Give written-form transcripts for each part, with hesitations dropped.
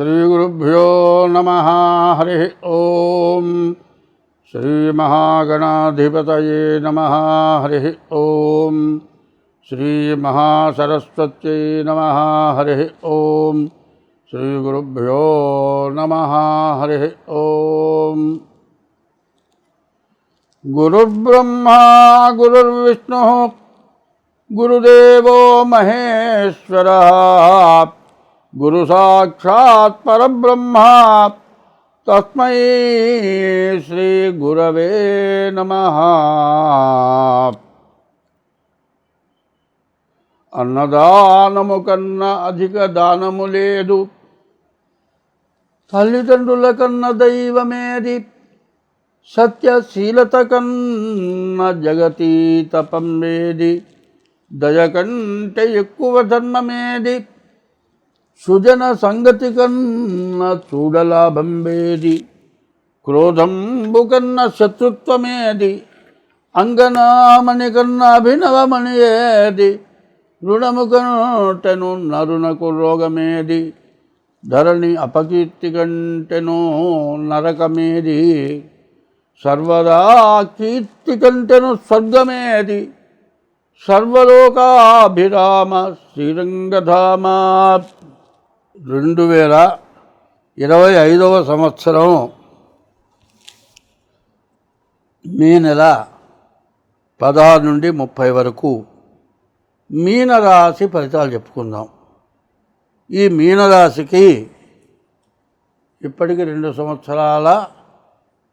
శ్రీగురుభ్యో నమః. హరి ఓం. శ్రీమహాగణాధిపతయే నమః. హరి ఓం. శ్రీమహాసరస్వత్యై నమః. హరి ఓం. శ్రీగురుభ్యో నమః. హరి ఓం. గురుర్బ్రహ్మా గురుర్విష్ణుః గురుదేవో మహేశ్వరः గురు సాక్షాత్ పరబ్రహ్మ తస్మై శ్రీ గురవే నమః. అన్నదానము కన్నా అధిక దానము లేదు, తల్లిదండ్రుల కన్న దైవమేది, సత్యశీలత కన్న జగతీత పంబేది, దయ కంటే ఎక్కువ ధర్మమేది, సుజన సంగతి కన్న చూడలాభంబేది, క్రోధంబు కన్న శత్రుత్వమేది, అంగనామణి కన్న అభినవమణి ఏది, రుణము కంటెను నరునకు రోగమేది, ధరణి అపకీర్తి కంటెను నరకమేది, సర్వదా కీర్తి కంటెను స్వర్గమేది, సర్వలోకాభిరామ శ్రీరంగధామ. 2025 సంవత్సరం మే నెల 16 నుండి 30 వరకు మీనరాశి ఫలితాలు చెప్పుకుందాం. ఈ మీనరాశికి ఇప్పటికి 2 సంవత్సరాల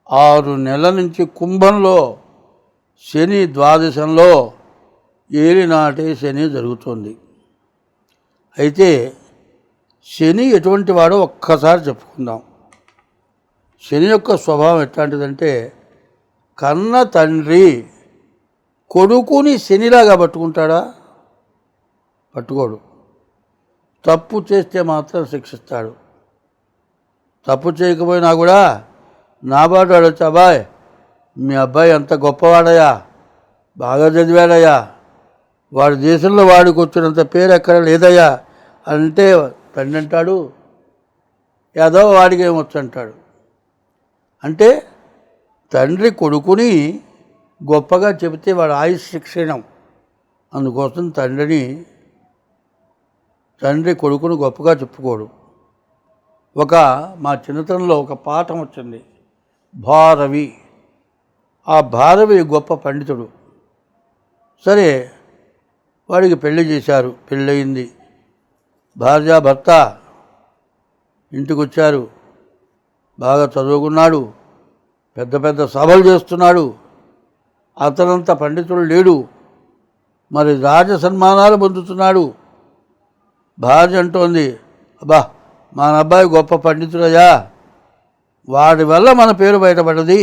6 నెలల నుంచి కుంభంలో శని ద్వాదశంలో ఏలినాటి శని జరుగుతుంది. అయితే శని ఎటువంటి వాడో ఒక్కసారి చెప్పుకుందాం. శని యొక్క స్వభావం ఎట్లాంటిదంటే, కన్న తండ్రి కొడుకుని శనిలాగా పట్టుకుంటాడా? పట్టుకోడు. తప్పు చేస్తే మాత్రం శిక్షిస్తాడు. తప్పు చేయకపోయినా కూడా నాబాటు అడొచ్చు, అబ్బాయి మీ అబ్బాయి ఎంత గొప్పవాడయ్యా, బాగా చదివాడయ్యా, వాడి దేశంలో వాడికి వచ్చినంత పేరు ఎక్కడ లేదయ్యా అంటే తండ్రి అంటాడు, ఏదో వాడికి ఏమొచ్చు అంటాడు. అంటే తండ్రి కొడుకుని గొప్పగా చెబితే వాడు ఆయుష్ శిక్షణం. అందుకోసం తండ్రి కొడుకును గొప్పగా చెప్పుకోడు. మా చిన్నతనంలో ఒక పాఠం వచ్చింది, భారవి. ఆ భారవి గొప్ప పండితుడు. సరే, వాడికి పెళ్లి చేశారు, పెళ్ళయింది, భార్యాభర్త ఇంటికి వచ్చారు, బాగా చదువుకున్నాడు, పెద్ద పెద్ద సభలు చేస్తున్నాడు. అతనంత పండితుడు లేడు, మరి రాజ సన్మానాలు పొందుతున్నాడు. భార్య అంటోంది, అబ్బా మన అబ్బాయి గొప్ప పండితుడయ్యా, వాడి వల్ల మన పేరు బయటపడ్డది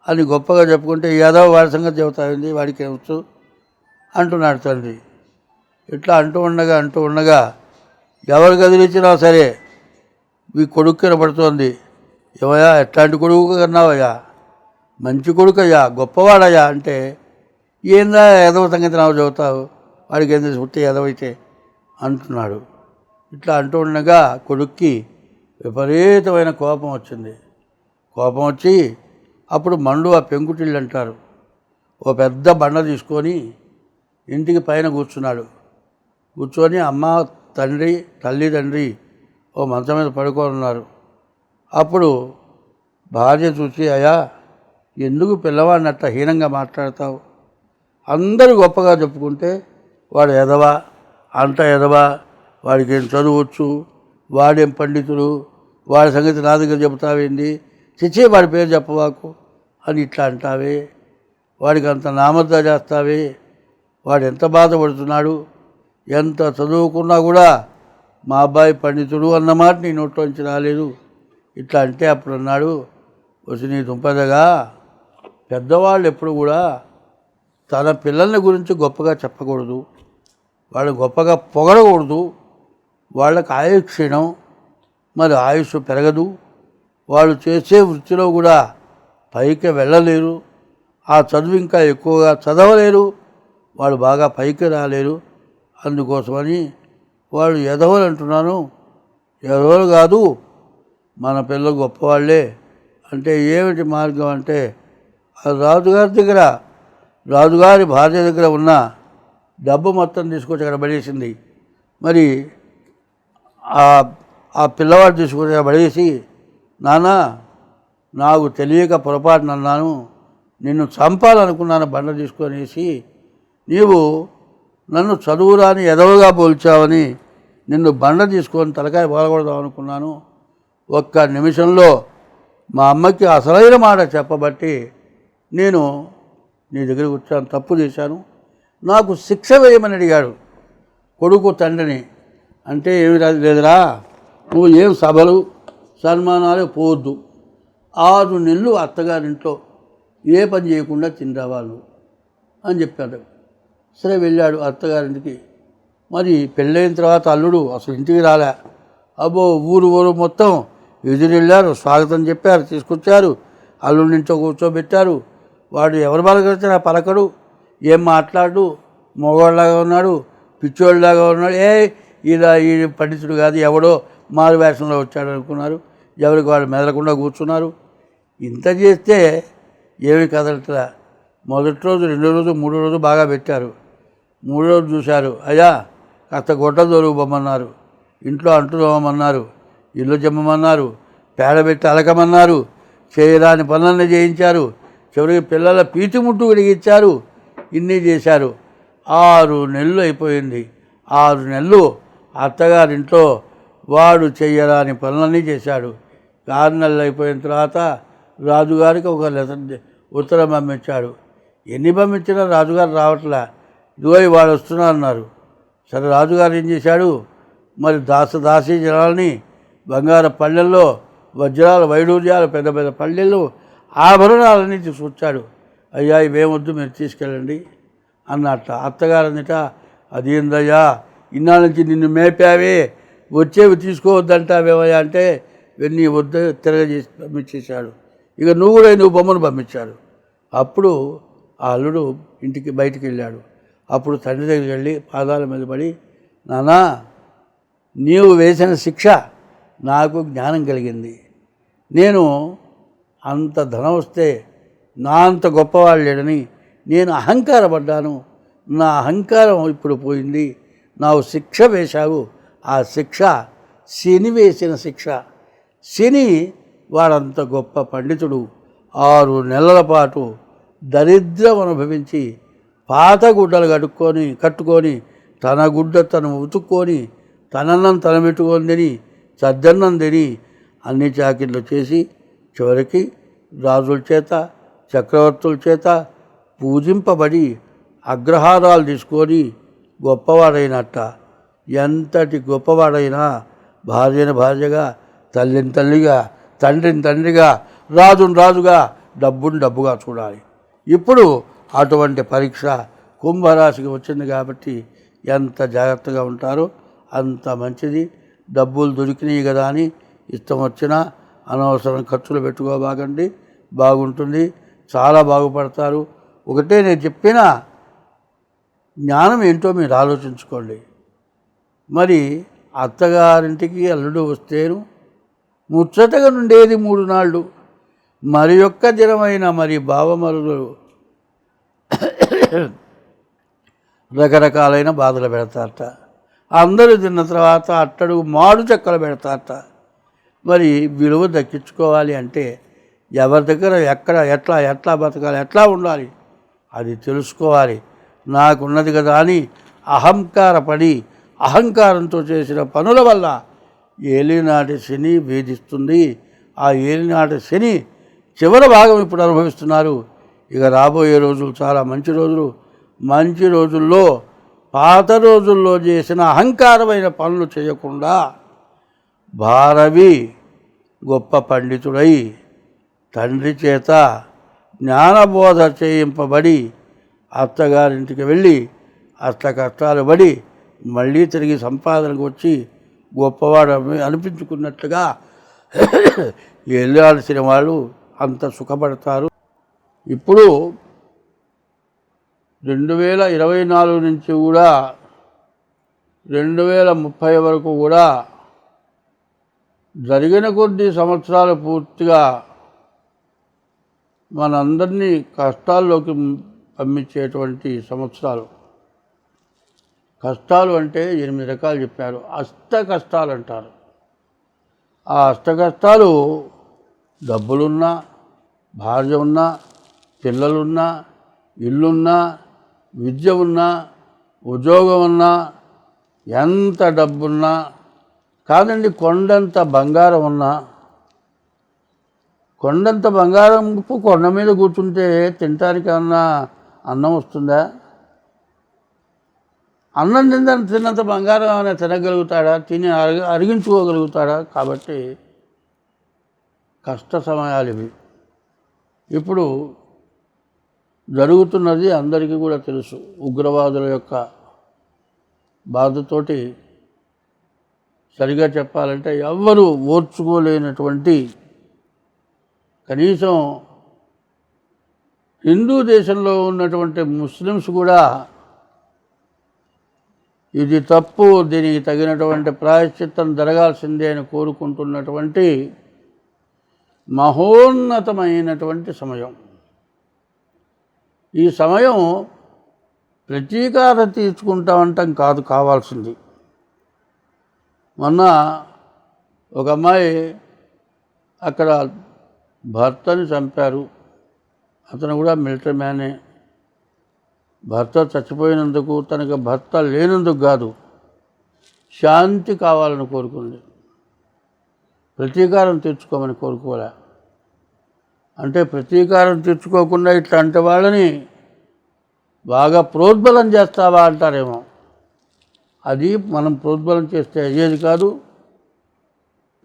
అని గొప్పగా చెప్పుకుంటే, ఏదో వాడి సంగతి చెబుతాయింది, వాడికి ఏమొచ్చు అంటున్నాడు తండ్రి. ఇట్లా అంటూ ఉండగా ఎవరు కదిలించినా సరే ఈ కొడుకు కనపడుతోంది. ఏమయ్యా, ఎట్లాంటి కొడుకు కన్నావయ్యా, మంచి కొడుకయ్యా, గొప్పవాడయ్యా అంటే, ఏందా ఎదవ సంగతి నాకు చెబుతావు, వాడికి ఏంది పుట్టి ఎదవైతే అంటున్నాడు. ఇట్లా అంటూ ఉండగా కొడుక్కి విపరీతమైన కోపం వచ్చింది. కోపం వచ్చి అప్పుడు ఆ పెంకుటిల్లు అంటారు, ఓ పెద్ద బండ తీసుకొని ఇంటికి పైన కూర్చొని అమ్మ తండ్రి తండ్రి ఓ మంచం మీద పడుకొని ఉన్నారు. అప్పుడు భార్య చూసి, అయ్యా ఎందుకు పిల్లవాడిని అట్లా హీనంగా మాట్లాడతావు, అందరూ గొప్పగా చెప్పుకుంటే వాడు ఎదవా, అంత ఎదవా, వాడికి ఏం చదువచ్చు, వాడేం పండితుడు, వాడి సంగతి నా దగ్గర చెబుతావేంది, చిచ్చే వాడి పేరు చెప్పవాకు అని ఇట్లా అంటావే, వాడికి అంత నామర్ద చేస్తావే, వాడు ఎంత బాధపడుతున్నాడు, ఎంత చదువుకున్నా కూడా మా అబ్బాయి పండితుడు అన్నమాట నీ నోట్లోంచి రాలేదు ఇట్లా అంటే అప్పుడు అన్నాడు, వచ్చి నీ దుంపదగా, పెద్దవాళ్ళు ఎప్పుడు కూడా తన పిల్లల్ని గురించి గొప్పగా చెప్పకూడదు, వాళ్ళు గొప్పగా పొగడకూడదు. వాళ్ళకి ఆయుష్ క్షీణం, మరి ఆయుష్ పెరగదు, వాళ్ళు చేసే వృత్తిలో కూడా పైకి వెళ్ళలేరు, ఆ చదువు ఇంకా ఎక్కువగా చదవలేరు, వాళ్ళు బాగా పైకి రాలేరు. అందుకోసమని వాళ్ళు ఎదవలు అంటున్నాను, ఎవరు కాదు, మన పిల్లలు గొప్పవాళ్ళే. అంటే ఏమిటి మార్గం అంటే, ఆ రాజుగారి దగ్గర, రాజుగారి భార్య దగ్గర ఉన్న డబ్బు మొత్తం తీసుకొచ్చి అక్కడ పడేసింది. మరి ఆ పిల్లవాడు తీసుకొచ్చి అక్కడ పడేసి, నాన్న నాకు తెలియక పొరపాటున అన్నాను, నిన్ను చంపాలనుకున్నాను బండ తీసుకొనేసి, నీవు నన్ను చదువురాని ఎదవగా పోల్చావని నిన్ను బండ తీసుకొని తలకాయ పోలకూడదాం అనుకున్నాను. ఒక్క నిమిషంలో మా అమ్మకి అసలైన మాట చెప్పబట్టి నేను నీ దగ్గరికి వచ్చాను, తప్పు చేశాను, నాకు శిక్ష వేయమని అడిగాడు కొడుకు తండ్రిని. అంటే ఏమి లేదురా, నువ్వు ఏం సభలు సన్మానాలు పోవద్దు, 6 నెలలు అత్తగారింట్లో ఏ పని చేయకుండా తినరావాలి అని చెప్పాడు. సరే వెళ్ళాడు అత్తగారింటికి. మరి పెళ్ళైన తర్వాత అల్లుడు అసలు ఇంటికి రాలే. అబ్బో ఊరు మొత్తం ఎదురెళ్ళారు, స్వాగతం చెప్పారు, తీసుకొచ్చారు, అల్లుడి నుంచో కూర్చోబెట్టారు. వాడు ఎవరు పలకరిచినా పలకడు, ఏం మాట్లాడు, మగవాళ్ళలాగా ఉన్నాడు, పిచ్చోళ్ళలాగా ఉన్నాడు. ఈ పండితుడు కాదు, ఎవడో మారు వేషంలో వచ్చాడు అనుకున్నారు. ఎవరికి వాళ్ళు మెదలకుండా కూర్చున్నారు. ఇంత చేస్తే ఏమి కదలట్లా. మొదటి రోజు, 2వ రోజు, 3వ రోజు బాగా పెట్టారు. 3వ రోజు చూశారు, అయ్యా కాస్త గొడ్డ దొరుకుబొమ్మన్నారు, ఇంట్లో అంటు తోమన్నారు, ఇల్లు చెమ్మమన్నారు, పేడబెట్టి అలకమన్నారు, చేయరాని పనులన్నీ చేయించారు. చివరికి పిల్లల పీతి ముట్టు విడిగిచ్చారు. ఇన్ని చేశారు. 6 నెలలు అయిపోయింది. 6 నెలలు అత్తగారింట్లో వాడు చెయ్యరాని పనులన్నీ చేశాడు. 6 నెలలు అయిపోయిన తర్వాత రాజుగారికి ఒక ఉత్తరం పంపించాడు. ఎన్ని పంపించినా రాజుగారు రావట్లే. ఇదిగో వాడు వస్తున్నా అన్నారు. సరే రాజుగారు ఏం చేశాడు, మరి దాసీ జనాల్ని బంగారు పళ్ళెల్లో వజ్రాలు వైడూర్యాలు పెద్ద పెద్ద పళ్ళెళ్ళు ఆభరణాలన్నీ తీసుకొచ్చాడు. అయ్యా ఇవేమొద్దు, మీరు తీసుకెళ్ళండి అన్నట్ట. అత్తగారు అందుట, అదేందయ్యా ఇన్నాళ్ళ నుంచి నిన్ను మేపావే, వచ్చేవి తీసుకోవద్దంటావేమయ్యా అంటే, ఇవన్నీ వద్దు తిరగజేసి పంపించేశాడు. ఇక నువ్వు బొమ్మను పంపించాడు. అప్పుడు ఆ అల్లుడు ఇంటికి బయటికి వెళ్ళాడు. అప్పుడు తండ్రి దగ్గరికి వెళ్ళి పాదాల మీద పడి, నాన్నా నీవు వేసిన శిక్ష నాకు జ్ఞానం కలిగింది. నేను అంత ధనం వస్తే నా అంత గొప్పవాళ్ళు లేడని నేను అహంకారపడ్డాను. నా అహంకారం ఇప్పుడు పోయింది. నాకు శిక్ష వేశావు. ఆ శిక్ష శని వేసిన శిక్ష. శని వాడంత గొప్ప పండితుడు 6 నెలల పాటు దరిద్రం అనుభవించి పాత గుడ్డలు కట్టుకొని తన గుడ్డ తను ఉతుక్కొని తనన్నం తన పెట్టుకొని తిని సద్దన్నం తిని అన్ని చాకిళ్ళు చేసి చివరికి రాజుల చేత చక్రవర్తుల చేత పూజింపబడి అగ్రహారాలు తీసుకొని గొప్పవాడైనట్ట. ఎంతటి గొప్పవాడైనా భార్యను భార్యగా, తల్లిని తల్లిగా, తండ్రిని తండ్రిగా, రాజును రాజుగా, డబ్బును డబ్బుగా చూడాలి. ఇప్పుడు అటువంటి పరీక్ష కుంభరాశికి వచ్చింది కాబట్టి ఎంత జాగ్రత్తగా ఉంటారో అంత మంచిది. డబ్బులు దొరికినాయి కదా అని ఇష్టం వచ్చినా అనవసరం ఖర్చులు పెట్టుకోబాకండి, బాగుంటుంది, చాలా బాగుపడతారు. ఒకటే నేను చెప్పిన జ్ఞానం ఏంటో మీరు ఆలోచించుకోండి. మరి అత్తగారింటికి అల్లుడు వస్తేను ముచ్చటగా నుండేది 3 నాళ్ళు. మరి ఒక్క దినమైన మరి బావమరుదులు రకరకాలైన బాధలు పెడతారట. అందరూ తిన్న తర్వాత అట్టడుగు మాడు చెక్కలు పెడతారట. మరి విలువ దక్కించుకోవాలి అంటే ఎవరి దగ్గర ఎక్కడ ఎట్లా బతకాలి, ఎట్లా ఉండాలి అది తెలుసుకోవాలి. నాకున్నది కదా అని అహంకారపడి అహంకారంతో చేసిన పనుల వల్ల ఏలినాటి శని వేధిస్తుంది. ఆ ఏలినాటి శని చివరి భాగం ఇప్పుడు అనుభవిస్తున్నారు. ఇక రాబోయే రోజులు చాలా మంచి రోజులు. మంచి రోజుల్లో పాత రోజుల్లో చేసిన అహంకారమైన పనులు చేయకుండా భారవి గొప్ప పండితుడై తండ్రి చేత జ్ఞానబోధ చేయింపబడి అత్తగారింటికి వెళ్ళి అష్ట కష్టాలు పడి మళ్ళీ తిరిగి సంపాదనకు వచ్చి గొప్పవాడు అనిపించుకున్నట్లుగా వెళ్ళాల్సిన వాళ్ళు అంత సుఖపడతారు. ఇప్పుడు 2024 నుంచి కూడా 2030 వరకు కూడా జరిగిన కొద్ది సంవత్సరాలు పూర్తిగా మనందరినీ కష్టాల్లోకి పంపించేటువంటి సంవత్సరాలు. కష్టాలు అంటే 8 రకాలు చెప్పారు. అష్ట కష్టాలు అంటారు. ఆ అష్ట కష్టాలు డబ్బులున్నా, భార్య ఉన్నా, పిల్లలున్నా, ఇల్లున్నా, విద్య ఉన్నా, ఉద్యోగం ఉన్నా, ఎంత డబ్బున్నా కాదండి, కొండంత బంగారం ఉన్నా, కొండంత బంగారం కొండ మీద కూర్చుంటే తినటానికి ఏమన్నా అన్నం వస్తుందా? అన్నం తిన్నంత బంగారం ఏమైనా తినగలుగుతాడా? తిని అరిగించుకోగలుగుతాడా? కాబట్టి కష్ట సమయాలు ఇవి. ఇప్పుడు జరుగుతున్నది అందరికీ కూడా తెలుసు. ఉగ్రవాదుల యొక్క బాధతోటి సరిగా చెప్పాలంటే ఎవ్వరూ ఓర్చుకోలేనటువంటి, కనీసం హిందూ దేశంలో ఉన్నటువంటి ముస్లిమ్స్ కూడా ఇది తప్పు, దీనికి తగినటువంటి ప్రాయశ్చిత్తం జరగాల్సిందే అని కోరుకుంటున్నటువంటి మహోన్నతమైనటువంటి సమయం. ఈ సమయం ప్రతీకారం తీర్చుకుంటామంటాం కాదు కావాల్సింది. మొన్న ఒక అమ్మాయి అక్కడ భర్తని చంపారు. అతను కూడా మిలిటరీ మ్యానే. భర్త చచ్చిపోయినందుకు, తనకు భర్త లేనందుకు కాదు, శాంతి కావాలని కోరుకుంది. ప్రతీకారం తీర్చుకోమని కోరుకోలే. అంటే ప్రతీకారం తీర్చుకోకుండా ఇట్లాంటి వాళ్ళని బాగా ప్రోద్బలం చేస్తావా అంటారేమో. అది మనం ప్రోద్బలం చేస్తే అయ్యేది కాదు.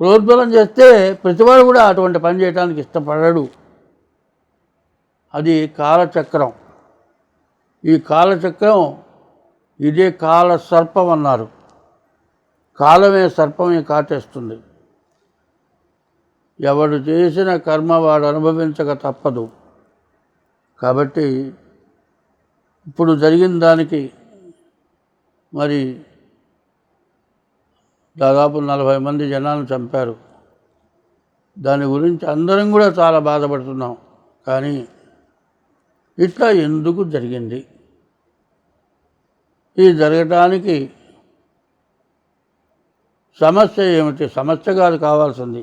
ప్రోద్బలం చేస్తే ప్రతివాడు కూడా అటువంటి పని చేయడానికి ఇష్టపడడు. అది కాలచక్రం. ఈ కాలచక్రం ఇదే కాల సర్పం అన్నారు. కాలమే సర్పమే కాటేస్తుంది. ఎవడు చేసిన కర్మ వాడు అనుభవించక తప్పదు. కాబట్టి ఇప్పుడు జరిగిన దానికి మరి దాదాపు 40 మంది జనాలను చంపారు. దాని గురించి అందరం కూడా చాలా బాధపడుతున్నాం. కానీ ఇట్లా ఎందుకు జరిగింది? ఈ జరగటానికి సమస్య ఏమిటి? సమస్య కాదు కావాల్సింది.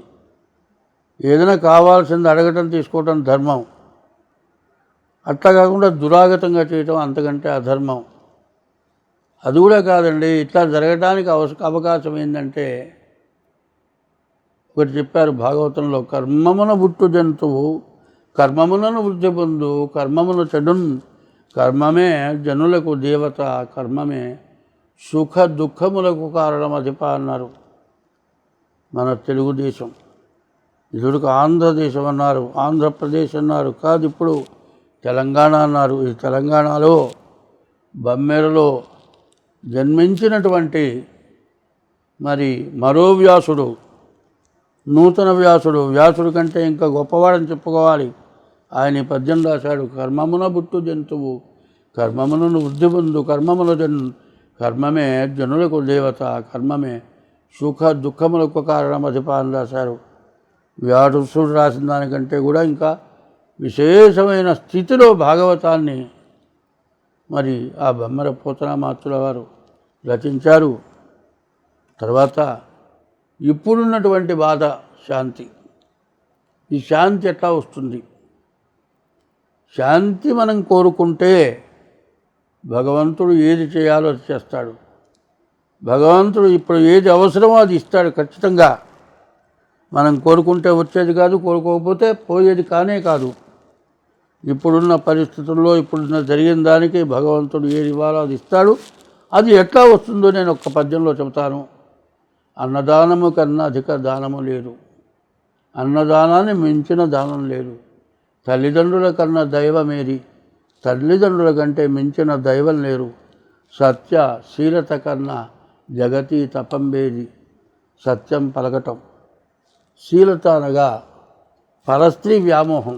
ఏదైనా కావాల్సింది అడగటం, తీసుకోవటం ధర్మం. అట్లా కాకుండా దురాగతంగా చేయటం అంతకంటే అధర్మం. అది కూడా కాదండి. ఇట్లా జరగడానికి అవకాశం ఏంటంటే, ఒకటి చెప్పారు భాగవతంలో, కర్మమున పుట్టు జంతువు కర్మములను వృద్ధి పొందు, కర్మమును చెడున్, కర్మమే జనులకు దేవత, కర్మమే సుఖ దుఃఖములకు కారణం అధిప అన్నారు. మన తెలుగుదేశం, ఇదుడికి ఆంధ్రదేశం అన్నారు, ఆంధ్రప్రదేశ్ అన్నారు, కాదు ఇప్పుడు తెలంగాణ అన్నారు. ఈ తెలంగాణలో బమ్మెరలో జన్మించినటువంటి మరి మరో వ్యాసుడు, నూతన వ్యాసుడు, వ్యాసుడి కంటే ఇంకా గొప్పవాడని చెప్పుకోవాలి. ఆయన పద్యం రాశాడు. కర్మమున బుట్టు జంతువు కర్మములను వృద్ధి పొందు, కర్మముల కర్మమే జనులకు దేవత, కర్మమే సుఖ దుఃఖములకు కారణం అధిప అని రాశారు. వ్యాసుడు రాసిన దానికంటే కూడా ఇంకా విశేషమైన స్థితిలో భాగవతాన్ని మరి ఆ బొమ్మర పోతనామాత్రుల వారు రచించారు. తర్వాత ఇప్పుడున్నటువంటి బాధ శాంతి. ఈ శాంతి ఎట్లా వస్తుంది? శాంతి మనం కోరుకుంటే భగవంతుడు ఏది చేయాలో అది చేస్తాడు. భగవంతుడు ఇప్పుడు ఏది అవసరమో అది ఇస్తాడు ఖచ్చితంగా. మనం కోరుకుంటే వచ్చేది కాదు, కోరుకోకపోతే పోయేది కానే కాదు. ఇప్పుడున్న పరిస్థితుల్లో, ఇప్పుడున్న జరిగిన దానికి భగవంతుడు ఏది ఇవ్వాలో అది ఇస్తాడు. అది ఎట్లా వస్తుందో నేను ఒక్క పద్యంలో చెబుతాను. అన్నదానము కన్నా అధిక దానము లేదు, అన్నదానాన్ని మించిన దానం లేదు. తల్లిదండ్రుల కన్నా దైవమేది, తల్లిదండ్రుల కంటే మించిన దైవం లేరు. సత్య శీలత కన్నా జగతి తపంబేది, సత్యం పలకటం. శీలత అనగా పరస్త్రీ వ్యామోహం.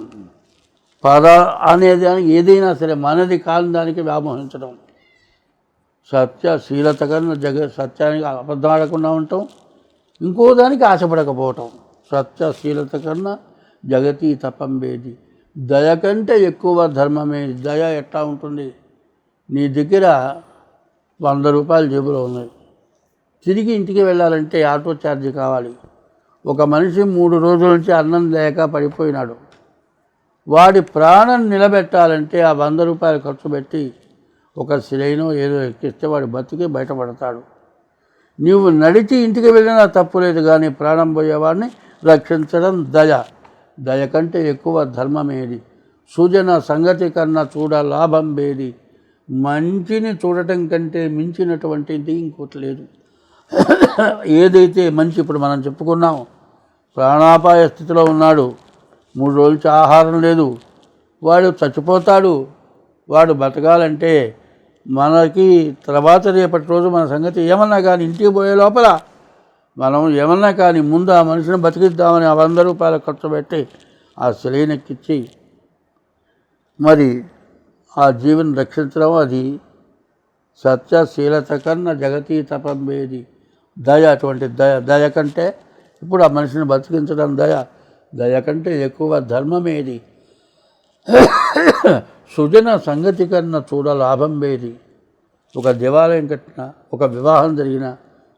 పర అనేది ఏదైనా సరే మనది కాని దానికి వ్యామోహించడం. సత్య శీలత కన్నా సత్యానికి అబద్ధం ఆడకుండా ఉంటాం, ఇంకో దానికి ఆశపడకపోవటం. సత్యశీలత కన్నా జగతి తపంబేది. దయ కంటే ఎక్కువ ధర్మమేది. దయ ఎట్లా ఉంటుంది? నీ దగ్గర 100 రూపాయలు జేబులో ఉన్నాయి, తిరిగి ఇంటికి వెళ్ళాలంటే ఆటో ఛార్జీ కావాలి. ఒక మనిషి 3 రోజుల నుంచి అన్నం లేక పడిపోయినాడు. వాడి ప్రాణం నిలబెట్టాలంటే ఆ 100 రూపాయలు ఖర్చు పెట్టి ఒక సిలైనో ఏదో ఎక్కిస్తే వాడు బతికి బయటపడతాడు. నీవు నడిచి ఇంటికి వెళ్ళినా తప్పు లేదు, కానీ ప్రాణం పోయేవాడిని రక్షించడం దయ. దయ కంటే ఎక్కువ ధర్మమేది. సుజన సంగతి కన్నా చూడ లాభం వేది. మంచిని చూడటం కంటే మించినటువంటిది ఇంకోటి లేదు. ఏదైతే మంచి, ఇప్పుడు మనం చెప్పుకున్నాం, ప్రాణాపాయ స్థితిలో ఉన్నాడు, 3 రోజుల నుంచి ఆహారం లేదు, వాడు చచ్చిపోతాడు. వాడు బతకాలంటే మనకి తర్వాత రేపటి రోజు మన సంగతి ఏమన్నా కానీ ఇంటికి పోయే లోపల మనం ఏమన్నా కానీ ముందు ఆ మనిషిని బతికిద్దామని ఆ 100 రూపాయలు ఖర్చు పెట్టి ఆ శిలైనెక్కిచ్చి మరి ఆ జీవిని రక్షించడం, అది సత్యశీలత కన్నా జగతి తపంబేది. దయ, అటువంటి దయ కంటే, ఇప్పుడు ఆ మనిషిని బతికించడం దయ కంటే ఎక్కువ ధర్మమేది. సుజన సంగతి కన్నా చూడ లాభం వేది. ఒక దేవాలయం కట్టినా, ఒక వివాహం జరిగినా,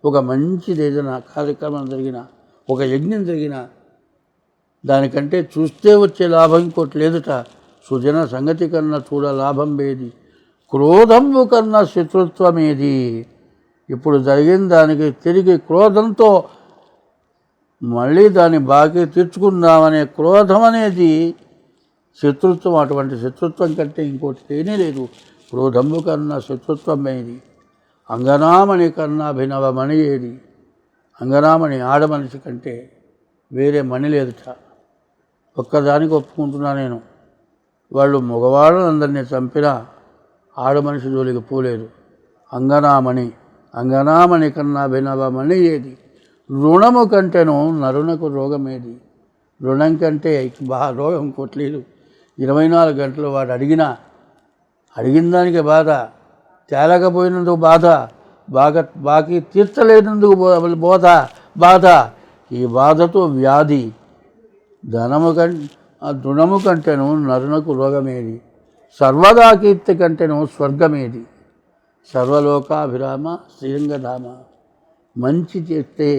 ఒక మంచిది ఏదైనా కార్యక్రమం జరిగినా, ఒక యజ్ఞం జరిగినా, దానికంటే చూస్తే వచ్చే లాభం ఇంకోటి లేదుట. సుజన సంగతి కన్నా చూడ లాభం వేది. క్రోధము కన్నా శత్రుత్వమేది. ఇప్పుడు జరిగిన దానికి తిరిగి క్రోధంతో మళ్ళీ దాన్ని బాకీ తీర్చుకుందామనే క్రోధం అనేది శత్రుత్వం. అటువంటి శత్రుత్వం కంటే ఇంకోటి లేనే లేదు. క్రోధంబు కన్నా శత్రుత్వమేది. అంగనామణి కన్నా అభినవ మణి ఏది. అంగనామణి ఆడమనిషి కంటే వేరే మణి లేదుట. ఒక్కదానికి ఒప్పుకుంటున్నా నేను, వాళ్ళు మగవాళ్ళందరినీ చంపినా ఆడమనిషి జోలికి పోలేదు. అంగనామణి కన్నా అభినవ మణి ఏది. రుణము కంటేనో నరునకు రోగమేది. రుణం కంటే రోగం కొట్టలేదు. 24 గంటలు వాడు అడిగిన దానికి బాధ, తేలకపోయినందుకు బాధ, బాకీ తీర్చలేనందుకు బాధ. ఈ బాధతో వ్యాధి. రుణము కంటేను నరునకు రోగమేది. సర్వదా కీర్తి కంటేను స్వర్గమేది. సర్వలోకాభిరామ శ్రీరంగధామ. మంచి చేస్తే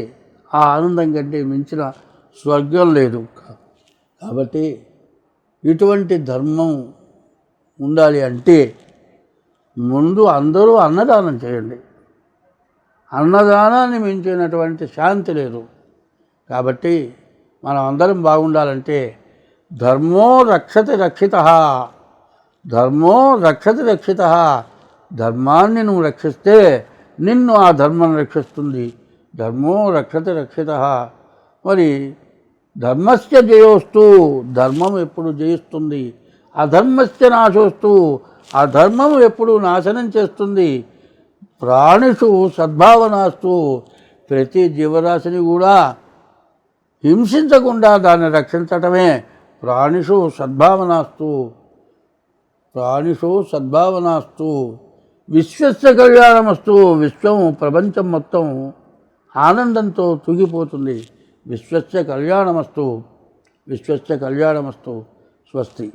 ఆ ఆనందం కంటే మించిన స్వర్గం లేదు. కాబట్టి ఇటువంటి ధర్మం ఉండాలి అంటే ముందు అందరూ అన్నదానం చేయండి. అన్నదానాన్ని మించినటువంటి శాంతి లేదు. కాబట్టి మనం అందరం బాగుండాలంటే ధర్మో రక్షతి రక్షితః. ధర్మాన్ని నువ్వు రక్షిస్తే నిన్ను ఆ ధర్మం రక్షిస్తుంది. ధర్మో రక్షతి రక్షితః. మరి ధర్మస్య జయోస్తు. ధర్మం ఎప్పుడు జయిస్తుంది. అధర్మస్య నాశోస్తు. అధర్మము ఎప్పుడు నాశనం చేస్తుంది. ప్రాణిషు సద్భావనాస్తు. ప్రతి జీవరాశిని కూడా హింసించకుండా దాన్ని రక్షించటమే ప్రాణిషు సద్భావనాస్తు. విశ్వస్య కళ్యాణమస్తు. విశ్వం, ప్రపంచం మొత్తం ఆనందంతో తూగిపోతుంది. విశ్వస్య కళ్యాణమస్తు. స్వస్తి.